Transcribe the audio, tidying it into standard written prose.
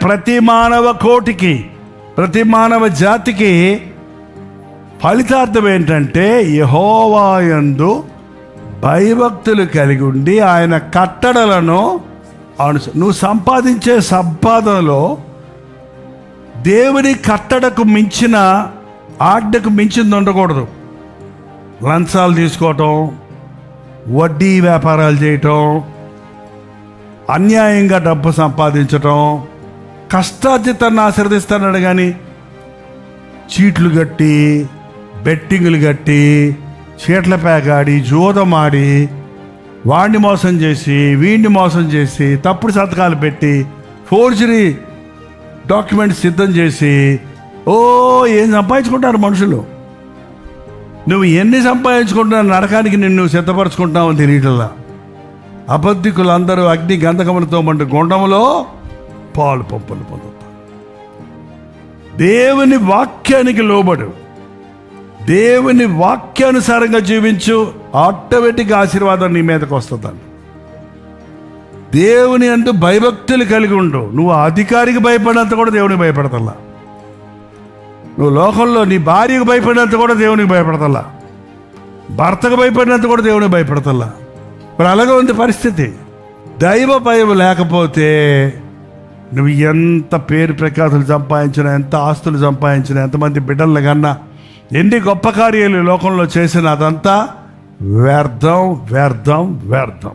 ప్రతి మానవ కోటికి, ప్రతి మానవ జాతికి ఫలితార్థం ఏంటంటే యెహోవా యందు భయభక్తులు కలిగి ఉండి ఆయన కట్టడలను నువ్వు సంపాదించే సంపాదనలో దేవుని కట్టడకు మించిన, ఆజ్ఞకు మించింది ఉండకూడదు. లంచాలు తీసుకోవటం, వడ్డీ వ్యాపారాలు చేయటం, అన్యాయంగా డబ్బు సంపాదించటం, కష్టార్జితాన్ని ఆశీర్దిస్తున్నాడు కానీ చీట్లు కట్టి, బెట్టింగులు కట్టి, చీట్ల పేకాడి, జూదమాడి, వాడిని మోసం చేసి, వీడిని మోసం చేసి, తప్పుడు సంతకాలు పెట్టి, ఫోర్జరీ డాక్యుమెంట్స్ సిద్ధం చేసి ఏం సంపాదించుకుంటారు మనుషులు. నువ్వు ఎన్ని సంపాదించుకుంటున్నా నరకానికి నిన్ను సిద్ధపరచుకుంటావు తెలియట్లా. అబద్ధికులందరూ అగ్ని గంధకములతో మండు గుండంలో పాలు పంపులు పొందుతారు. దేవుని వాక్యానికి లోబడు, దేవుని వాక్యానుసారంగా జీవించు, ఆటోమేటిక్గా ఆశీర్వాదం నీ మీదకి వస్తుందండి. దేవుని అంటూ భయభక్తులు కలిగి ఉండు. నువ్వు అధికారికి భయపడినంత కూడా దేవునికి భయపడతల్లా. నువ్వు లోకంలో నీ భార్యకు భయపడినంత కూడా దేవునికి భయపడతల్లా. భర్తకు భయపడినంత కూడా దేవునికి భయపడతల్లా. మరి అలాగే ఉంది పరిస్థితి. దైవ భయం లేకపోతే నువ్వు ఎంత పేరు ప్రఖ్యాతులు సంపాదించినా, ఎంత ఆస్తులు సంపాదించినా, ఎంతమంది బిడ్డలను కన్నా, ఎన్ని గొప్ప కార్యాలు లోకంలో చేసినా అదంతా వ్యర్థం, వ్యర్థం, వ్యర్థం.